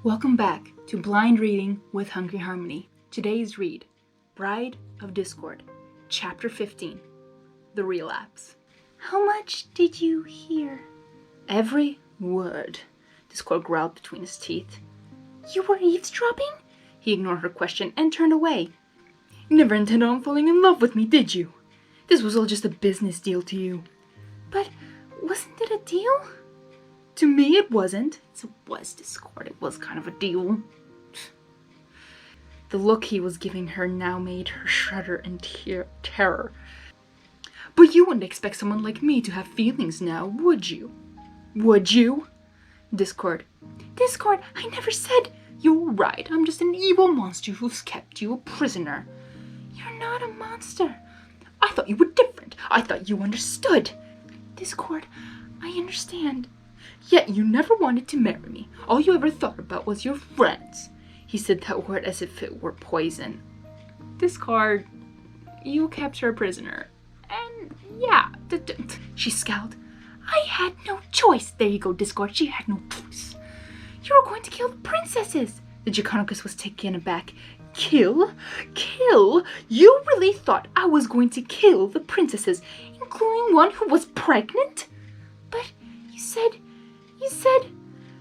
Welcome back to Blind Reading with Hungry Harmony. Today's read, Bride of Discord, Chapter 15, The Relapse. How much did you hear? Every word, Discord growled between his teeth. You were eavesdropping? He ignored her question and turned away. You never intended on falling in love with me, did you? This was all just a business deal to you. But wasn't it a deal? To me, it wasn't. It was Discord. It was kind of a deal. The look he was giving her now made her shudder in terror. But you wouldn't expect someone like me to have feelings now, would you? Would you? Discord, I never said... You're right. I'm just an evil monster who's kept you a prisoner. You're not a monster. I thought you were different. I thought you understood. Discord, I understand. Yet you never wanted to marry me. All you ever thought about was your friends. He said that word as if it were poison. Discord, you kept her a prisoner. And yeah, she scowled. I had no choice. There you go, Discord. She had no choice. You were going to kill the princesses. The Jaconicus was taken aback. Kill? Kill? You really thought I was going to kill the princesses, including one who was pregnant? But you said...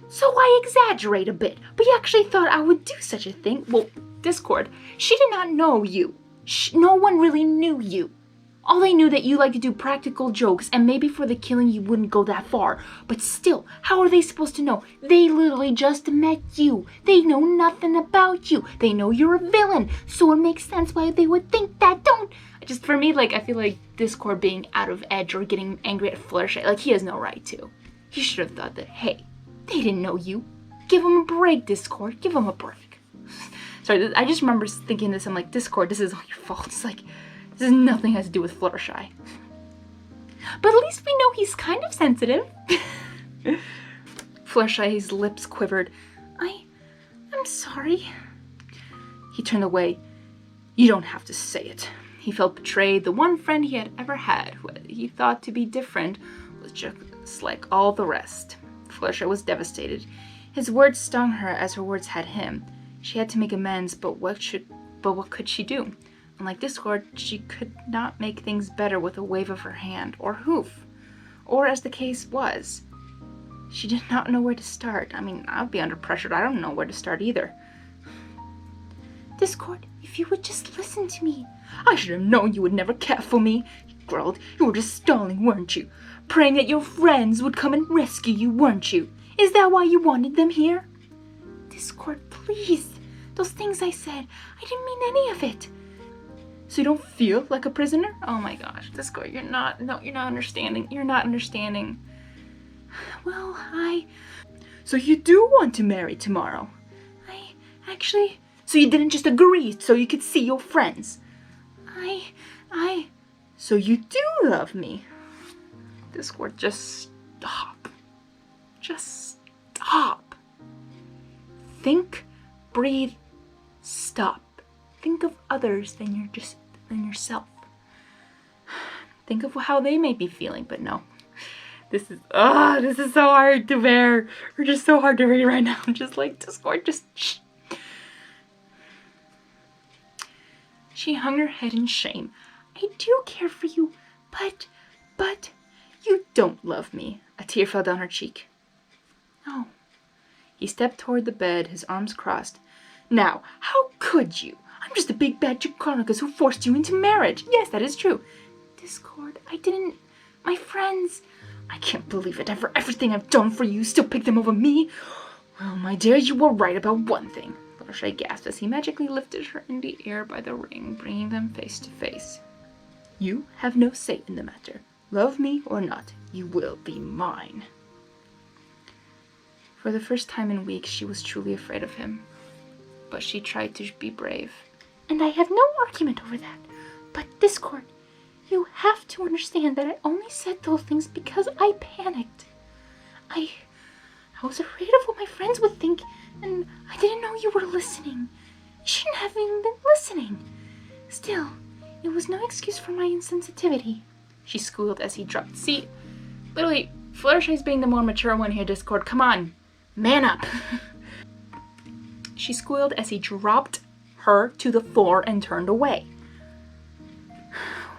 So I exaggerate a bit, but you actually thought I would do such a thing? Well, Discord, she did not know you. No one really knew you. All they knew that you like to do practical jokes, and maybe for the killing you wouldn't go that far. But still, how are they supposed to know? They literally just met you. They know nothing about you. They know you're a villain, so it makes sense why they would think that. Just for me, I feel like Discord being out of edge or getting angry at Fluttershy, he has no right to. He should have thought that, hey, they didn't know you. Give them a break, Discord. Give them a break. Sorry, I just remember thinking this. I'm like, Discord, this is all your fault. It's like, this has nothing has to do with Fluttershy. But at least we know he's kind of sensitive. Fluttershy's lips quivered. I'm sorry. He turned away. You don't have to say it. He felt betrayed. The one friend he had ever had, who he thought to be different, was just like all the rest. Fluttershy was devastated. His words stung her as her words had him. She had to make amends, but what could she do? Unlike Discord, she could not make things better with a wave of her hand or hoof. Or as the case was, she did not know where to start. I'd be under pressure. I don't know where to start either. Discord, if you would just listen to me. I should have known you would never care for me, he growled. You were just stalling, weren't you? Praying that your friends would come and rescue you, weren't you? Is that why you wanted them here? Discord, please. Those things I said, I didn't mean any of it. So you don't feel like a prisoner? Oh my gosh, Discord, you're not understanding. You're not understanding. Well, So you do want to marry tomorrow? So you didn't just agree so you could see your friends? So you do love me? Discord, just stop. Just stop. Think, breathe, stop. Think of others than yourself. Think of how they may be feeling, but no. This is so hard to bear. We're just so hard to read right now. I'm just like, Discord, just shh. She hung her head in shame. I do care for you, but you don't love me. A tear fell down her cheek. No. He stepped toward the bed, his arms crossed. Now, how could you? I'm just a big bad Jaconicus who forced you into marriage. Yes, that is true. Discord, I didn't... My friends... I can't believe it. After everything I've done for you, still pick them over me? Well, my dear, you were right about one thing. Fluttershy gasped as he magically lifted her in the air by the ring, bringing them face to face. You have no say in the matter. Love me or not, you will be mine. For the first time in weeks, she was truly afraid of him. But she tried to be brave. And I have no argument over that. But Discord, you have to understand that I only said those things because I panicked. I was afraid of what my friends would think, and I didn't know you were listening. You shouldn't have even been listening. Still, it was no excuse for my insensitivity. She squealed as he dropped. See, literally, Fluttershy's being the more mature one here, Discord. Come on, man up. she squealed as he dropped her to the floor and turned away.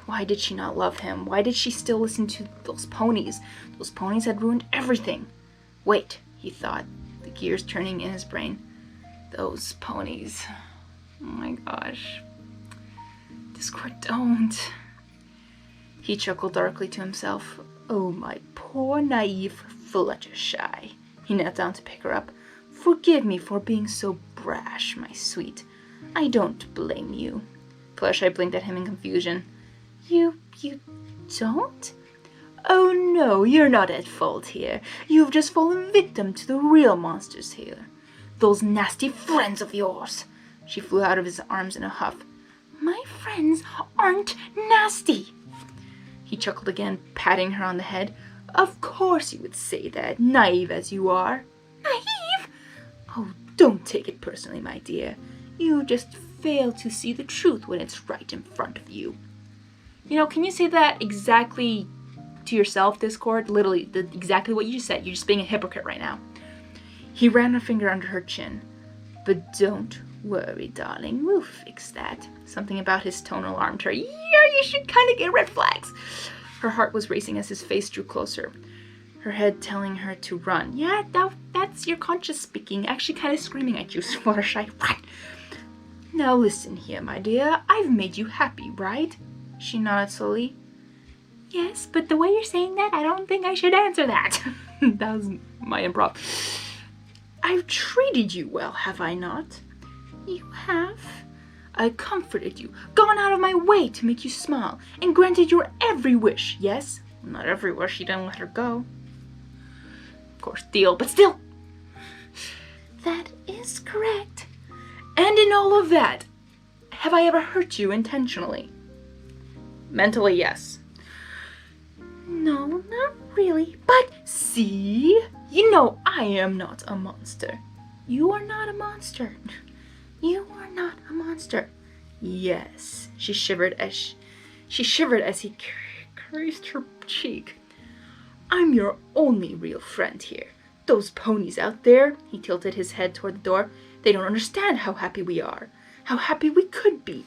Why did she not love him? Why did she still listen to those ponies? Those ponies had ruined everything. Wait, he thought, the gears turning in his brain. Those ponies. Oh my gosh. Discord, don't. He chuckled darkly to himself. Oh, my poor, naive Fluttershy. He knelt down to pick her up. Forgive me for being so brash, my sweet. I don't blame you. Fluttershy blinked at him in confusion. You don't? Oh no, you're not at fault here. You've just fallen victim to the real monsters here. Those nasty friends of yours. She flew out of his arms in a huff. My friends aren't nasty. He chuckled again, patting her on the head. Of course you would say that, naive as you are. Naive? Oh, don't take it personally, my dear. You just fail to see the truth when it's right in front of you. You know, can you say that exactly to yourself, Discord? Literally, exactly what you just said. You're just being a hypocrite right now. He ran a finger under her chin. But don't worry, darling. We'll fix that. Something about his tone alarmed her. Yeah, you should kind of get red flags. Her heart was racing as his face drew closer. Her head telling her to run. Yeah, that's your conscience speaking. Actually kind of screaming at you, Fluttershy. Run! Now listen here, my dear. I've made you happy, right? She nodded slowly. Yes, but the way you're saying that, I don't think I should answer that. That was my improv. I've treated you well, have I not? You have. I comforted you, gone out of my way to make you smile, and granted your every wish, yes? Not every wish, you didn't let her go. Of course, deal, but still. That is correct. And in all of that, have I ever hurt you intentionally? Mentally, yes. No, not really. But see, you know I am not a monster. You are not a monster. You are not a monster. Yes, she shivered as he caressed her cheek. I'm your only real friend here. Those ponies out there, he tilted his head toward the door, they don't understand how happy we are, how happy we could be.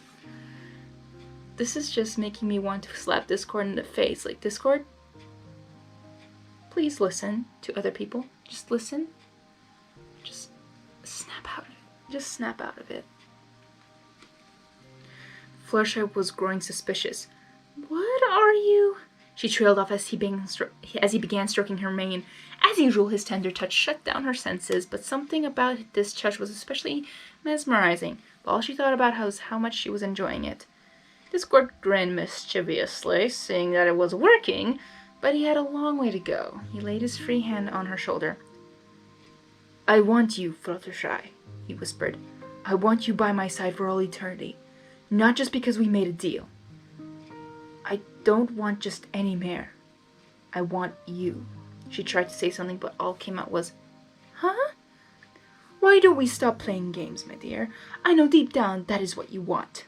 This is just making me want to slap Discord in the face. Like, Discord, please listen to other people. Just listen. Just snap out of it. Just snap out of it. Fluttershy was growing suspicious. What are you? She trailed off as he began stroking her mane. As usual, his tender touch shut down her senses, but something about this touch was especially mesmerizing. But all she thought about was how much she was enjoying it. Discord grinned mischievously, seeing that it was working, but he had a long way to go. He laid his free hand on her shoulder. I want you, Fluttershy, he whispered. I want you by my side for all eternity. Not just because we made a deal. I don't want just any mare. I want you. She tried to say something, but all came out was, huh? Why don't we stop playing games, my dear? I know deep down that is what you want.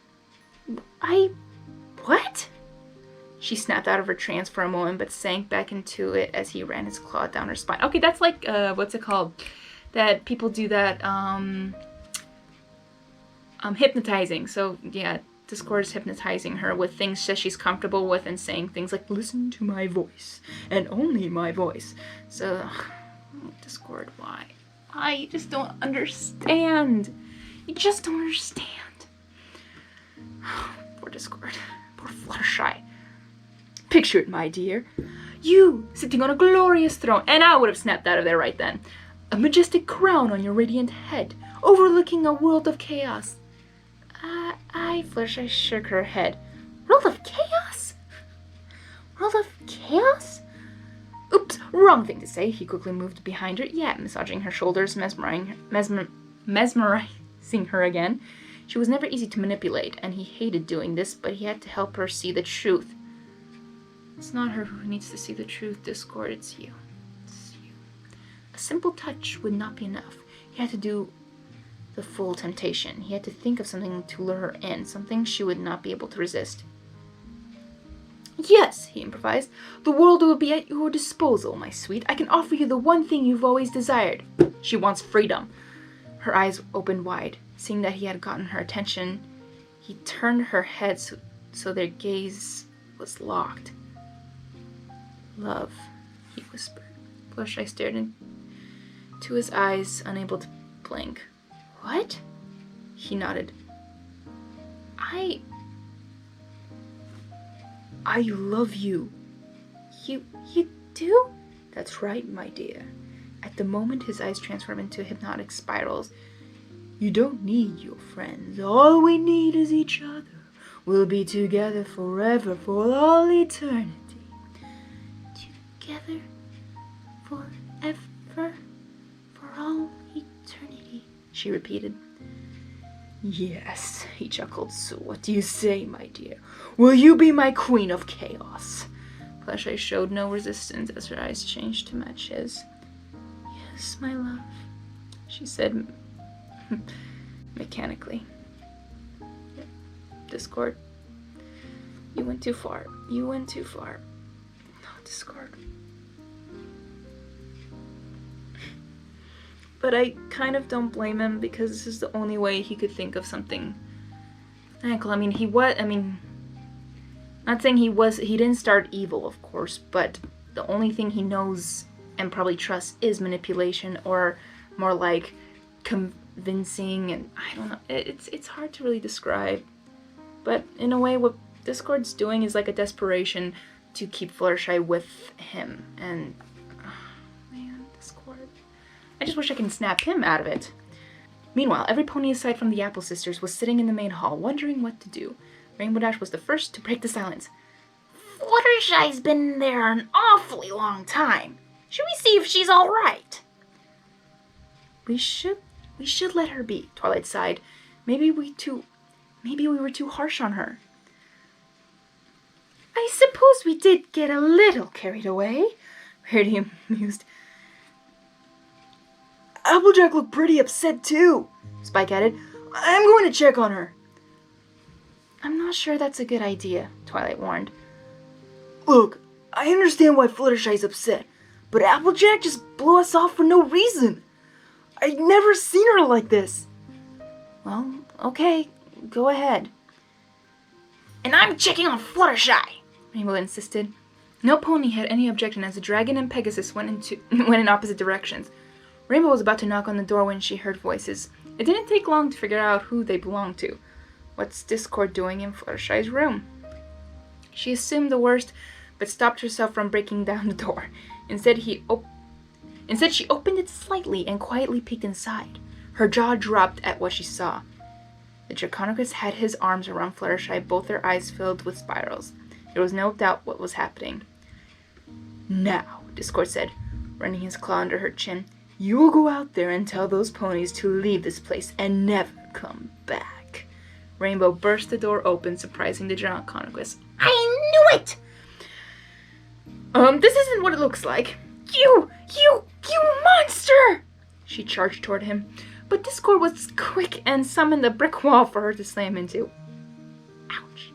What? She snapped out of her trance for a moment, but sank back into it as he ran his claw down her spine. Okay, that's like, what's it called? That people do that, hypnotizing. So, yeah, Discord is hypnotizing her with things that she's comfortable with and saying things like, listen to my voice, and only my voice. So, Discord, why? You just don't understand. You just don't understand. Poor Discord. Poor Fluttershy. Picture it, my dear. You sitting on a glorious throne, and I would have snapped out of there right then. A majestic crown on your radiant head, overlooking a world of chaos. Fluttershy shook her head. World of chaos? World of chaos? Oops, wrong thing to say. He quickly moved behind her, massaging her shoulders, mesmerizing her again. She was never easy to manipulate, and he hated doing this, but he had to help her see the truth. It's not her who needs to see the truth, Discord, it's you. It's you. A simple touch would not be enough. He had to do the full temptation. He had to think of something to lure her in, something she would not be able to resist. Yes, he improvised. The world will be at your disposal, my sweet. I can offer you the one thing you've always desired. She wants freedom. Her eyes opened wide. Seeing that he had gotten her attention, he turned her head so their gaze was locked. "Love," he whispered. Fluttershy stared into his eyes, unable to blink. "What?" He nodded. I love you." You do?" "That's right, my dear." At the moment, his eyes transformed into hypnotic spirals. "You don't need your friends. All we need is each other. We'll be together forever, for all eternity." "Together forever, for all eternity," she repeated. "Yes," he chuckled. "So what do you say, my dear? Will you be my queen of chaos?" Fluttershy showed no resistance as her eyes changed to match his. "Yes, my love," she said mechanically. Discord. You went too far. You went too far. No, Discord. But I kind of don't blame him, because this is the only way he could think of something ethical. Not saying he didn't start evil, of course, but the only thing he knows and probably trusts is manipulation, or more like convincing, and I don't know, it's hard to really describe. But in a way, what Discord's doing is like a desperation to keep Fluttershy with him, and man, Discord. I just wish I could snap him out of it. Meanwhile, every pony aside from the Apple Sisters was sitting in the main hall, wondering what to do. Rainbow Dash was the first to break the silence. "Fluttershy's been there an awfully long time. Should we see if she's all right?" We should let her be," Twilight sighed. Maybe we were too harsh on her." "I suppose we did get a little carried away," Rarity mused. "Applejack looked pretty upset too," Spike added. "I'm going to check on her." "I'm not sure that's a good idea," Twilight warned. "Look, I understand why Fluttershy's upset, but Applejack just blew us off for no reason. I'd never seen her like this." "Well, okay, go ahead." "And I'm checking on Fluttershy," Rainbow insisted. No pony had any objection as the dragon and Pegasus went in opposite directions. Rainbow was about to knock on the door when she heard voices. It didn't take long to figure out who they belonged to. What's Discord doing in Fluttershy's room? She assumed the worst, but stopped herself from breaking down the door. Instead, she opened it slightly and quietly peeked inside. Her jaw dropped at what she saw. The Draconicus had his arms around Fluttershy, both their eyes filled with spirals. There was no doubt what was happening. "Now," Discord said, running his claw under her chin, "you will go out there and tell those ponies to leave this place and never come back." Rainbow burst the door open, surprising the Draconicus. "I knew it!" This isn't what it looks like." You monster!" She charged toward him, but Discord was quick and summoned a brick wall for her to slam into. Ouch.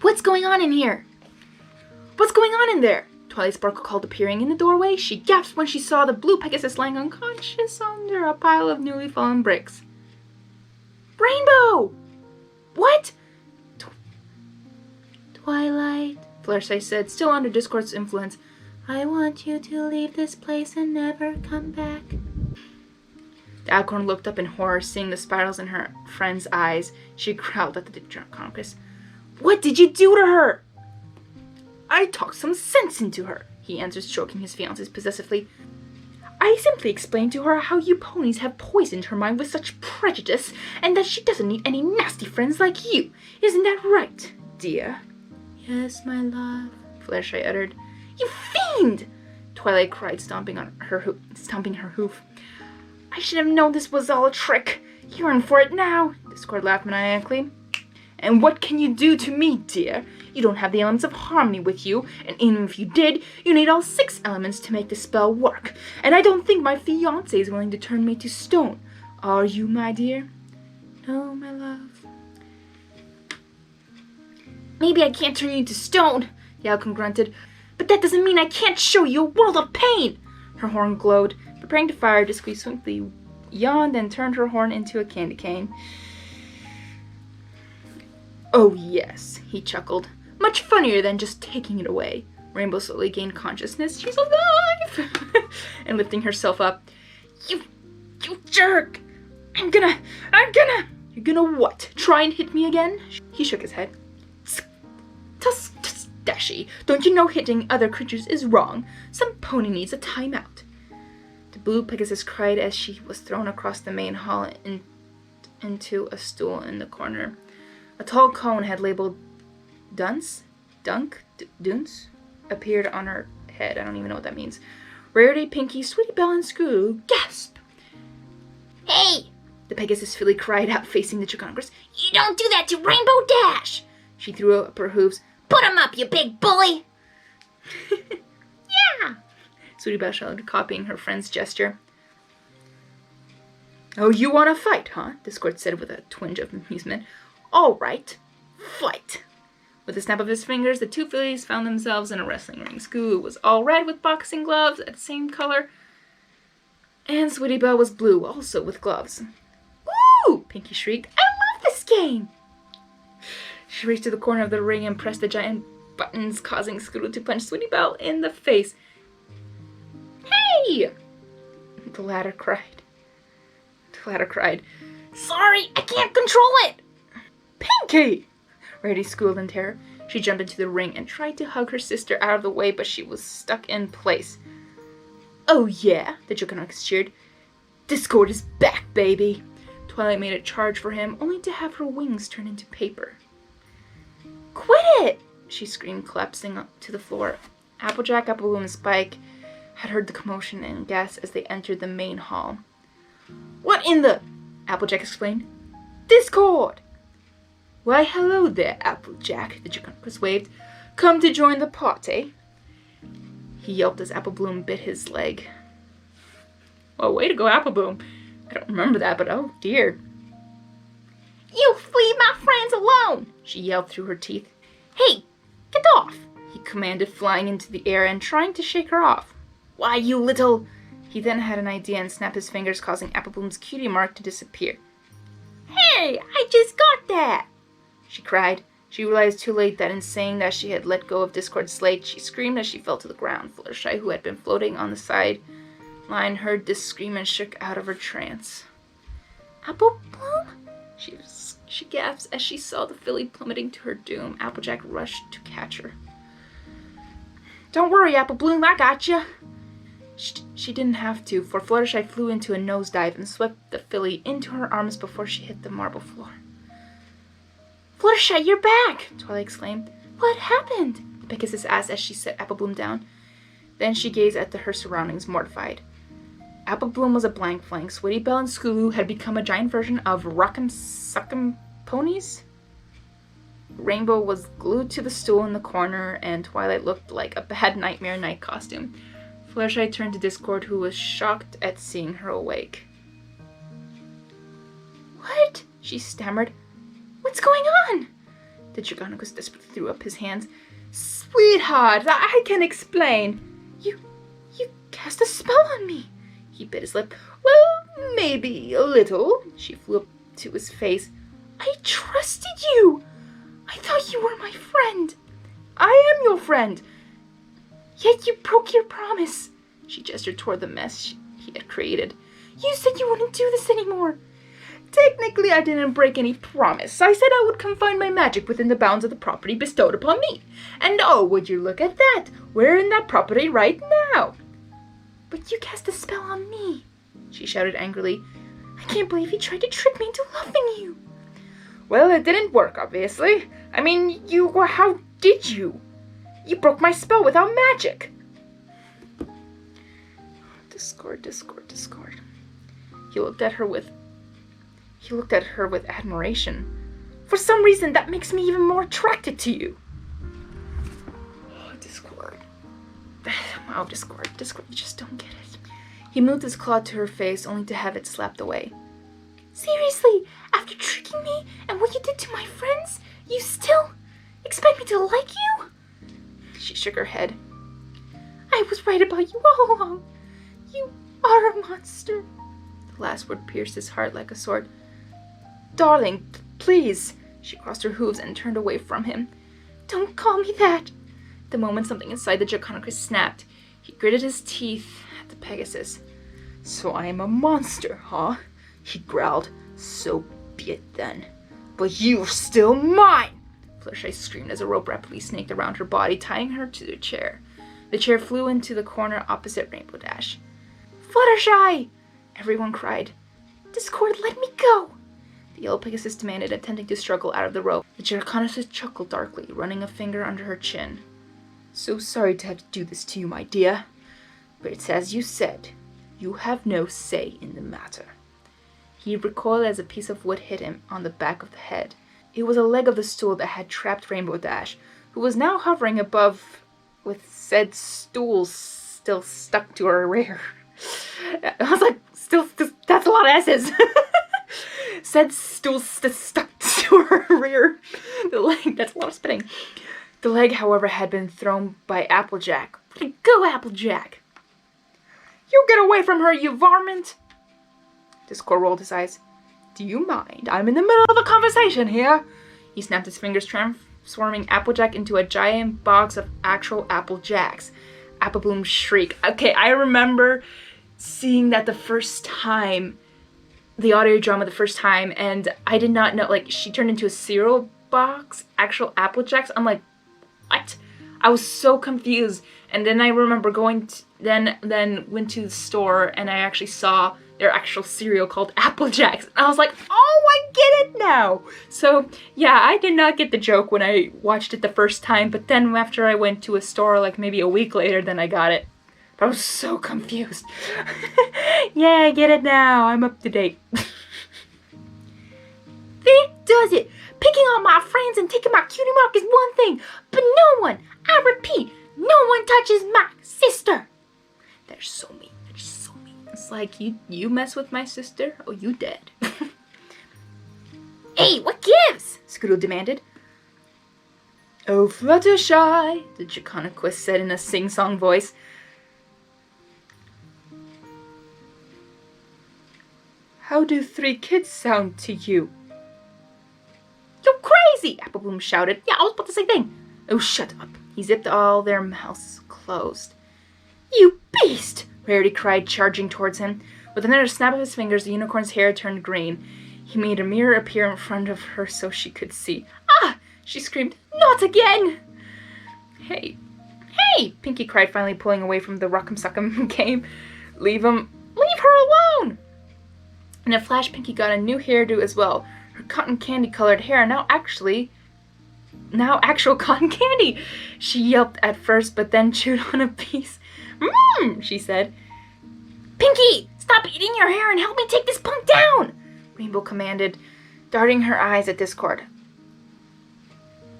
"What's going on in here?" "What's going on in there?" Twilight Sparkle called, appearing in the doorway. She gasped when she saw the blue Pegasus lying unconscious under a pile of newly fallen bricks. "Rainbow!" "What?" "Twilight," Fluttershy said, still under Discord's influence. "I want you to leave this place and never come back." The Acorn looked up in horror, seeing the spirals in her friend's eyes. She growled at the Draconicus. "What did you do to her?" "I talked some sense into her," he answered, stroking his fiancée possessively. "I simply explained to her how you ponies have poisoned her mind with such prejudice, and that she doesn't need any nasty friends like you. Isn't that right, dear?" "Yes, my love," Fluttershy uttered. "You fiend!" Twilight cried, stomping her hoof. "I should have known this was all a trick. You're in for it now." Discord laughed maniacally. "And what can you do to me, dear? You don't have the elements of harmony with you, and even if you did, you need all 6 elements to make the spell work. And I don't think my fiancé is willing to turn me to stone. Are you, my dear?" "No, my love." "Maybe I can't turn you into stone," the Alcon grunted, "but that doesn't mean I can't show you a world of pain." Her horn glowed. Preparing to fire, Discord swiftly yawned and turned her horn into a candy cane. Oh yes, he chuckled. Much funnier than just taking it away. Rainbow slowly gained consciousness. She's alive! And lifting herself up. You jerk! You're gonna what? Try and hit me again? He shook his head. Tuss, Dashy, don't you know hitting other creatures is wrong? Some pony needs a timeout. The blue Pegasus cried as she was thrown across the main hall into a stool in the corner. A tall cone had labeled Duns appeared on her head. I don't even know what that means. Rarity, Pinky, Sweetie Belle, and Screw gasped. Hey! The Pegasus filly cried out, facing the Draconicus. You don't do that to Rainbow Dash! She threw up her hooves. Put him up, you big bully! Yeah! Sweetie Belle shouted, copying her friend's gesture. Oh, you want to fight, huh? Discord said with a twinge of amusement. All right, fight! With a snap of his fingers, the two fillies found themselves in a wrestling ring. Scoo was all red with boxing gloves at the same color, and Sweetie Belle was blue, also with gloves. Woo! Pinky shrieked. I love this game! She raced to the corner of the ring and pressed the giant buttons, causing Scooter to punch Sweetie Belle in the face. Hey! The latter cried. Sorry, I can't control it! Pinky! Rarity squealed in terror. She jumped into the ring and tried to hug her sister out of the way, but she was stuck in place. Oh yeah, the Draconicus cheered. Discord is back, baby! Twilight made a charge for him, only to have her wings turn into paper. Quit it! She screamed, collapsing to the floor. Applejack, Applebloom, and Spike had heard the commotion and gasped as they entered the main hall. What in the... Applejack exclaimed. Discord! Why, hello there, Applejack, the Draconicus waved. Come to join the party? He yelped as Applebloom bit his leg. Well, way to go, Applebloom. I don't remember that, but oh dear. You leave my friends alone, she yelled through her teeth. Hey, get off, he commanded, flying into the air and trying to shake her off. Why, you little... He then had an idea and snapped his fingers, causing Applebloom's cutie mark to disappear. Hey, I just got that, she cried. She realized too late that in saying that she had let go of Discord's slate, she screamed as she fell to the ground. Fluttershy, who had been floating on the sideline, heard this scream and shook out of her trance. Applebloom? She gasped as she saw the filly plummeting to her doom. Applejack rushed to catch her. Don't worry, Applebloom, I got you. She didn't have to, for Fluttershy flew into a nosedive and swept the filly into her arms before she hit the marble floor. Fluttershy, you're back! Twilight exclaimed. What happened? The Pegasus asked as she set Applebloom down. Then she gazed at her surroundings, mortified. Applebloom was a blank flank. Sweetie Belle and Scoo had become a giant version of Rock'em Sock'em ponies. Rainbow was glued to the stool in the corner, and Twilight looked like a bad nightmare night costume. Fluttershy turned to Discord, who was shocked at seeing her awake. What? She stammered. What's going on? The Draconicus desperately threw up his hands. Sweetheart, I can explain. You cast a spell on me. He bit his lip. Well, maybe a little. She flew up to his face. I trusted you. I thought you were my friend. I am your friend. Yet you broke your promise. She gestured toward the mess he had created. You said you wouldn't do this anymore. Technically, I didn't break any promise. I said I would confine my magic within the bounds of the property bestowed upon me. And oh, would you look at that? We're in that property right now. But you cast a spell on me, she shouted angrily. I can't believe you tried to trick me into loving you. Well, it didn't work, obviously. I mean, how did you? You broke my spell without magic. Discord. He looked at her with admiration. For some reason, that makes me even more attracted to you. Oh, Discord. Wow, Discord, you just don't get it. He moved his claw to her face, only to have it slapped away. Seriously, after tricking me and what you did to my friends, you still expect me to like you? She shook her head. I was right about you all along. You are a monster. The last word pierced his heart like a sword. Darling, please. She crossed her hooves and turned away from him. Don't call me that. The moment something inside the Draconicus snapped, he gritted his teeth at the Pegasus. So I am a monster, huh? He growled. So be it then. But you're still mine! Fluttershy screamed as a rope rapidly snaked around her body, tying her to the chair. The chair flew into the corner opposite Rainbow Dash. Fluttershy! Everyone cried. Discord, let me go! The yellow Pegasus demanded, attempting to struggle out of the rope. The Draconicus chuckled darkly, running a finger under her chin. So sorry to have to do this to you, my dear. But it's as you said. You have no say in the matter. He recoiled as a piece of wood hit him on the back of the head. It was a leg of the stool that had trapped Rainbow Dash, who was now hovering above with said stool still stuck to her rear. I was like, that's a lot of S's. Said stool stuck to her rear. The leg, that's a lot of spitting. The leg, however, had been thrown by Applejack. Go, Applejack! You get away from her, you varmint! Discord rolled his eyes. Do you mind? I'm in the middle of a conversation here. He snapped his fingers, transforming Applejack into a giant box of actual Apple Jacks. Appleboom shriek. Okay, I remember seeing that the first time, the audio drama the first time, and I did not know, like, she turned into a cereal box, actual Apple Jacks. I'm like, what? I was so confused. And then I remember going to, then went to the store and I actually saw their actual cereal called Apple Jacks. And I was like, oh, I get it now. So yeah, I did not get the joke when I watched it the first time, but then after I went to a store like maybe a week later, then I got it. But I was so confused. Yeah, I get it now. I'm up to date. That does it. Picking on my friends and taking my cutie mark is one thing, but no one, I repeat, no one touches my sister. They're so mean. They're so mean. It's like, you mess with my sister? Oh, you dead. Hey, what gives? Scoodle demanded. Oh, Fluttershy, the Draconicus said in a sing-song voice. How do 3 kids sound to you? You're crazy! Appleboom shouted. Yeah, I was about to say thing. Oh, shut up. He zipped all their mouths closed. You beast! Rarity cried, charging towards him. With another snap of his fingers, the unicorn's hair turned green. He made a mirror appear in front of her so she could see. Ah! She screamed, not again! Hey, Pinky cried, finally pulling away from the Rock'em Sock'em game. Leave her alone! In a flash, Pinky got a new hairdo as well. Her cotton candy colored hair, now actual cotton candy. She yelped at first, but then chewed on a piece. She said. Pinky, stop eating your hair and help me take this punk down! Rainbow commanded, darting her eyes at Discord.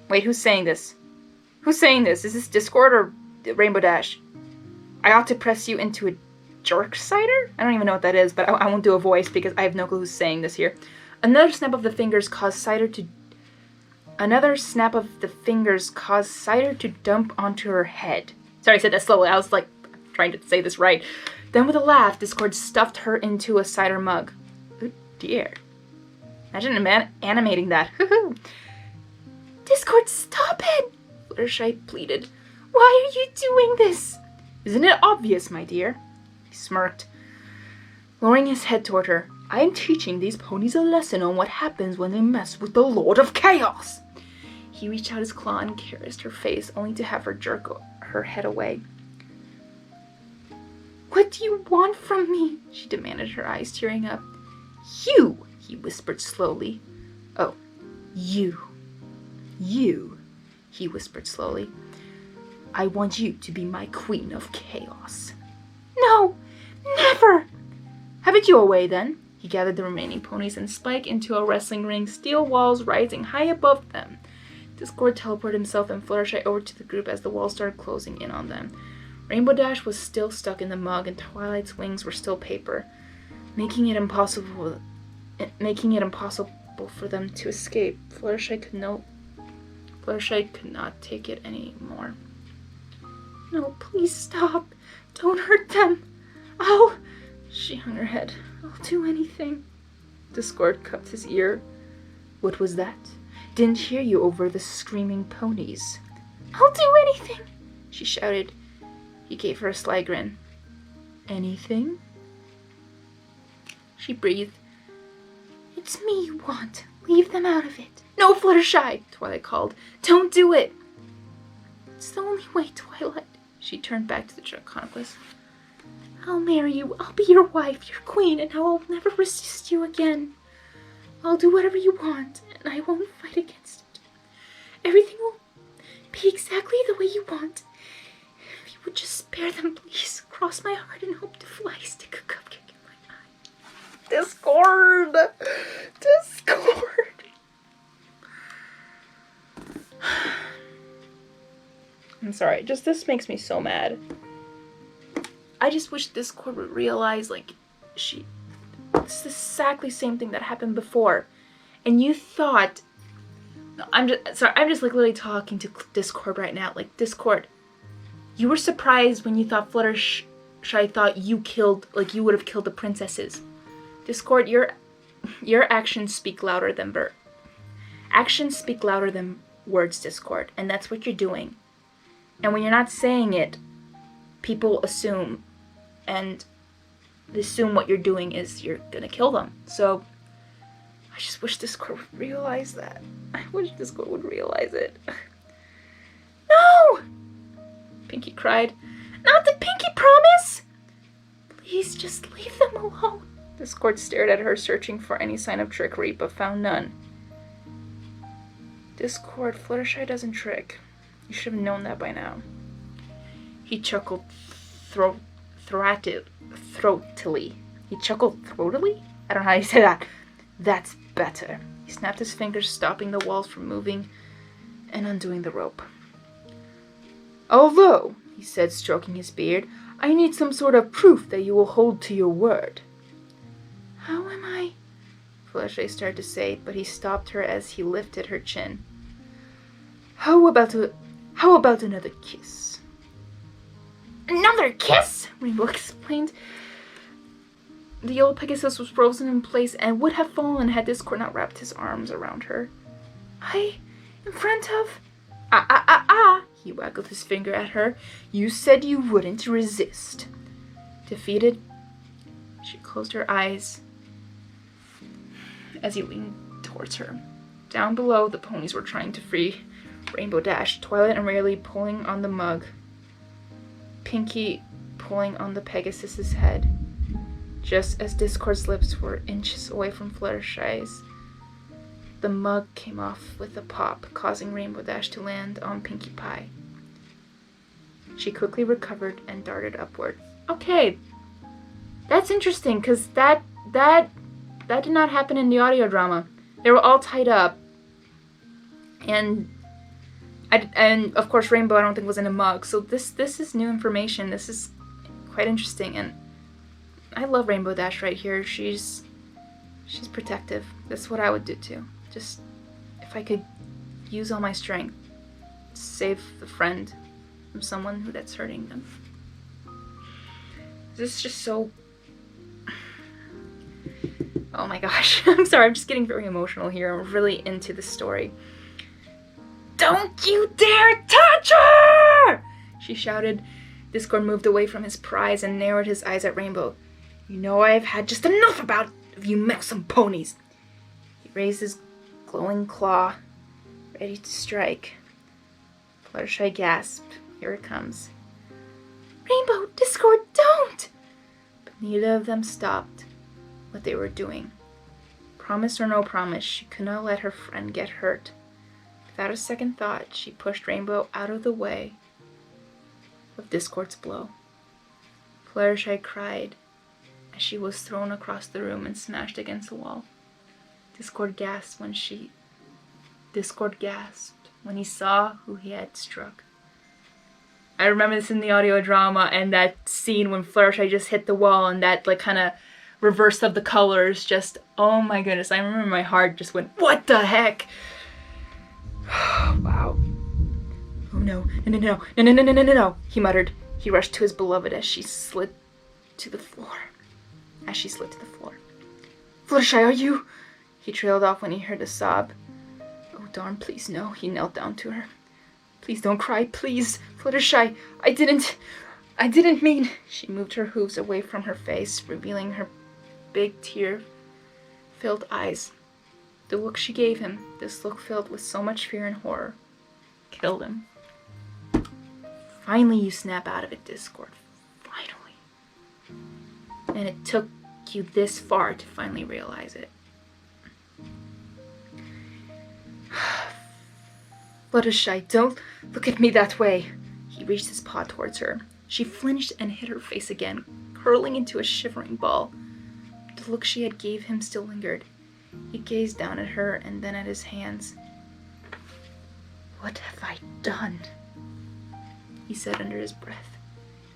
Wait, who's saying this? Who's saying this? Is this Discord or Rainbow Dash? I ought to press you into a jerk cider? I don't even know what that is, but I won't do a voice because I have no clue who's saying this here. Another snap of the fingers caused cider to dump onto her head. Sorry, I said that slowly. I was like trying to say this right. Then with a laugh, Discord stuffed her into a cider mug. Oh dear. Imagine a man animating that. Discord, stop it! Fluttershy pleaded. Why are you doing this? Isn't it obvious, my dear? He smirked, lowering his head toward her. I am teaching these ponies a lesson on what happens when they mess with the Lord of Chaos. He reached out his claw and caressed her face, only to have her jerk her head away. What do you want from me? She demanded, her eyes tearing up. You, he whispered slowly. Oh, you, he whispered slowly. I want you to be my queen of chaos. No, never! Have it your way, then. He gathered the remaining ponies and spiked into a wrestling ring, steel walls rising high above them. Discord teleported himself and Fluttershy over to the group as the walls started closing in on them. Rainbow Dash was still stuck in the mug, and Twilight's wings were still paper, making it impossible for them to escape. Fluttershy could not take it anymore. No, please stop. Don't hurt them. Oh! She hung her head. I'll do anything. Discord cupped his ear. What was that? Didn't hear you over the screaming ponies. I'll do anything, she shouted. He gave her a sly grin. Anything? She breathed. It's me you want. Leave them out of it. No, Fluttershy, Twilight called. Don't do it. It's the only way, Twilight. She turned back to the Draconicus. I'll marry you. I'll be your wife, your queen, and I'll never resist you again. I'll do whatever you want, and I won't fight against it. Everything will be exactly the way you want. If you would just spare them, please. Cross my heart and hope to fly. Stick a cupcake in my eye. Discord! Discord! I'm sorry, just this makes me so mad. I just wish Discord would realize, like, it's the exactly same thing that happened before. And you thought, no, I'm just like literally talking to Discord right now. Like, Discord, you were surprised when you thought Fluttershy thought you killed, like, you would have killed the princesses. Discord, your actions speak louder than actions speak louder than words, Discord, and that's what you're doing. And when you're not saying it, people assume, and they assume what you're doing is you're gonna kill them. So I just wish Discord would realize that. I wish Discord would realize it. No! Pinkie cried. Not the Pinkie promise! Please just leave them alone. Discord stared at her, searching for any sign of trickery, but found none. Discord, Fluttershy doesn't trick. You should have known that by now. He chuckled throatily. He chuckled throatily? I don't know how you say that. That's better. He snapped his fingers, stopping the walls from moving and undoing the rope. Although, he said, stroking his beard, I need some sort of proof that you will hold to your word. How am I? Fluttershy started to say, but he stopped her as he lifted her chin. How about another kiss? Another kiss? Rainbow explained. The yellow Pegasus was frozen in place and would have fallen had Discord not wrapped his arms around her. In front of... He waggled his finger at her. You said you wouldn't resist. Defeated, she closed her eyes as he leaned towards her. Down below, the ponies were trying to free Rainbow Dash, Twilight and Rayleigh pulling on the mug, Pinkie pulling on the Pegasus's head. Just as Discord's lips were inches away from Fluttershy's, the mug came off with a pop, causing Rainbow Dash to land on Pinkie Pie. She quickly recovered and darted upward. Okay, that's interesting, because that did not happen in the audio drama. They were all tied up, and of course Rainbow I don't think was in a mug, so this is new information. This is quite interesting, and I love Rainbow Dash right here. She's protective. That's what I would do too. Just if I could use all my strength to save a friend from someone that's hurting them. This is just so... Oh my gosh. I'm sorry, I'm just getting very emotional here. I'm really into this story. Don't you dare touch her! She shouted. Discord moved away from his prize and narrowed his eyes at Rainbow. You know I've had just enough of you meddlesome ponies. He raised his glowing claw, ready to strike. Fluttershy gasped. Here it comes. Rainbow, Discord, don't! But neither of them stopped what they were doing. Promise or no promise, she could not let her friend get hurt. Without a second thought, she pushed Rainbow out of the way of Discord's blow. Fluttershy cried as she was thrown across the room and smashed against the wall. Discord gasped when he saw who he had struck. I remember this in the audio drama, and that scene when Fluttershy just hit the wall and that like kind of reverse of the colors, just, oh my goodness, I remember my heart just went, what the heck? Wow. Oh no, he muttered. He rushed to his beloved as she slid to the floor. as she slid to the floor. "Fluttershy, are you?" He trailed off when he heard a sob. "Oh darn, please no." He knelt down to her. "Please don't cry, please. Fluttershy, I didn't mean..." She moved her hooves away from her face, revealing her big tear-filled eyes. The look she gave him, this look filled with so much fear and horror, killed him. "Finally you snap out of it, Discord. Finally. And it took you this far to finally realize it." "Fluttershy, don't look at me that way." He reached his paw towards her. She flinched and hid her face again, curling into a shivering ball. The look she had gave him still lingered. He gazed down at her and then at his hands. "What have I done?" he said under his breath.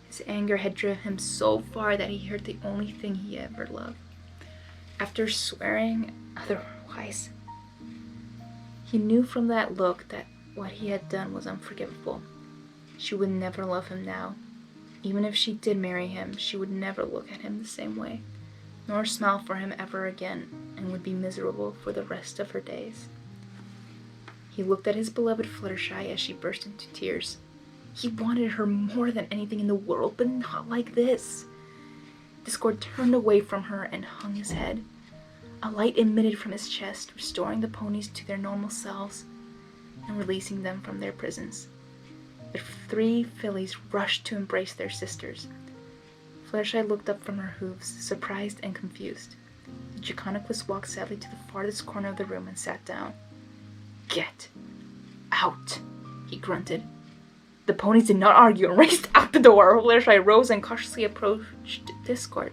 His anger had driven him so far that he hurt the only thing he ever loved. After swearing otherwise, he knew from that look that what he had done was unforgivable. She would never love him now. Even if she did marry him, she would never look at him the same way, nor smile for him ever again, and would be miserable for the rest of her days. He looked at his beloved Fluttershy as she burst into tears. He wanted her more than anything in the world, but not like this. Discord turned away from her and hung his head. A light emitted from his chest, restoring the ponies to their normal selves and releasing them from their prisons. The 3 fillies rushed to embrace their sisters. Fluttershy looked up from her hooves, surprised and confused. The Draconicus walked sadly to the farthest corner of the room and sat down. "Get out," he grunted. The ponies did not argue and raced out the door. Fluttershy rose and cautiously approached Discord.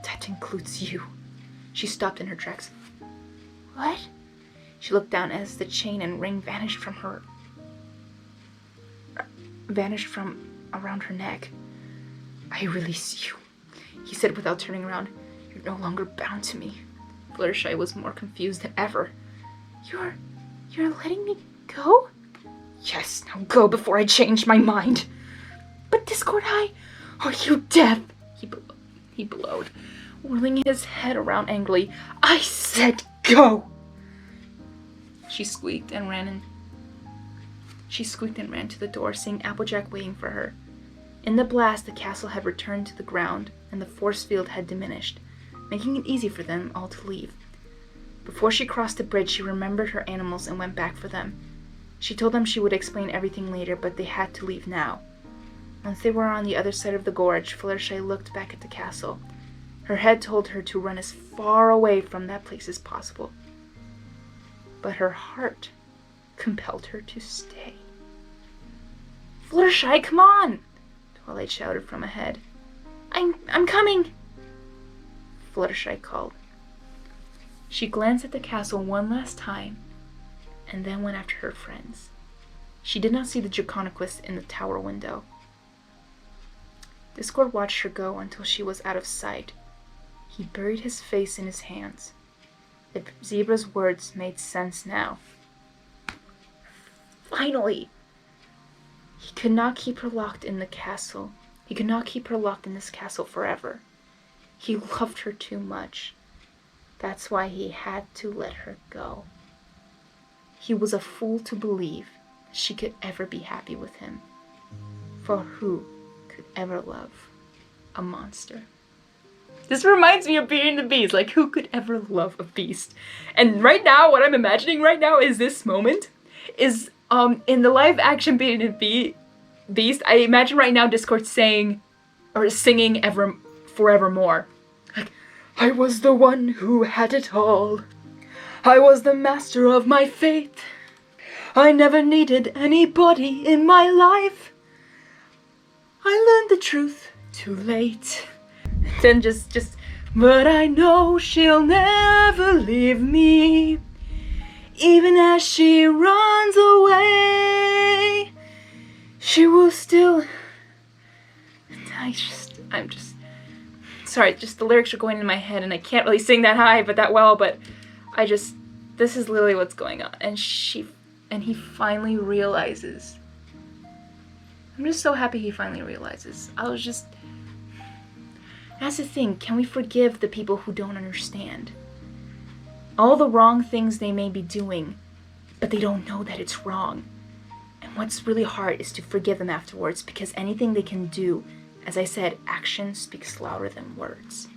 "That includes you." She stopped in her tracks. "What?" She looked down as the chain and ring vanished from around her neck. "I release you," he said without turning around. "You're no longer bound to me." Fluttershy was more confused than ever. You're letting me go?" "Yes, now go before I change my mind." "But Discord, are you deaf?" He bellowed, whirling his head around angrily. "I said go!" She squeaked and ran to the door, seeing Applejack waiting for her. In the blast, the castle had returned to the ground, and the force field had diminished, making it easy for them all to leave. Before she crossed the bridge, she remembered her animals and went back for them. She told them she would explain everything later, but they had to leave now. Once they were on the other side of the gorge, Fluttershy looked back at the castle. Her head told her to run as far away from that place as possible. But her heart compelled her to stay. "Fluttershy, come on!" Twilight shouted from ahead. I'm coming!" Fluttershy called. She glanced at the castle one last time, and then went after her friends. She did not see the Draconicus in the tower window. Discord watched her go until she was out of sight. He buried his face in his hands. The zebra's words made sense now. Finally! He could not keep her locked in the castle. He could not keep her locked in this castle forever. He loved her too much. That's why he had to let her go. He was a fool to believe she could ever be happy with him. For who could ever love a monster? This reminds me of Beauty and the Beast. Like, who could ever love a beast? And right now, what I'm imagining right now is this moment is in the live action Beauty and the Beast. I imagine right now Discord saying or singing forevermore. Like, I was the one who had it all. I was the master of my fate. I never needed anybody in my life. I learned the truth too late. Then just, but I know she'll never leave me. Even as she runs away, she will still... I'm just... Sorry, just the lyrics are going in my head and I can't really sing that high, but that well, but this is literally what's going on. And he finally realizes. I'm just so happy he finally realizes. That's the thing, can we forgive the people who don't understand? All the wrong things they may be doing, but they don't know that it's wrong. And what's really hard is to forgive them afterwards, because anything they can do, as I said, action speaks louder than words.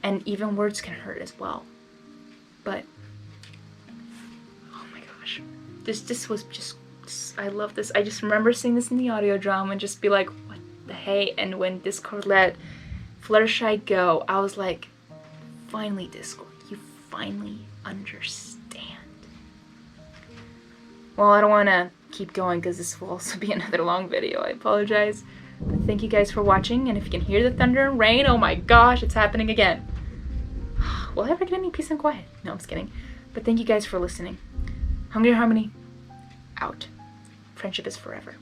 And even words can hurt as well. But, oh my gosh, this was just, I love this. I just remember seeing this in the audio drama and just be like, what the hey? And when Discord let Fluttershy go, I was like, finally Discord, you finally understand. Well, I don't want to keep going because this will also be another long video. I apologize. But thank you guys for watching, and if you can hear the thunder and rain, oh my gosh, it's happening again. Will I ever get any peace and quiet? No, I'm just kidding. But thank you guys for listening. Hungry Harmony, out. Friendship is forever.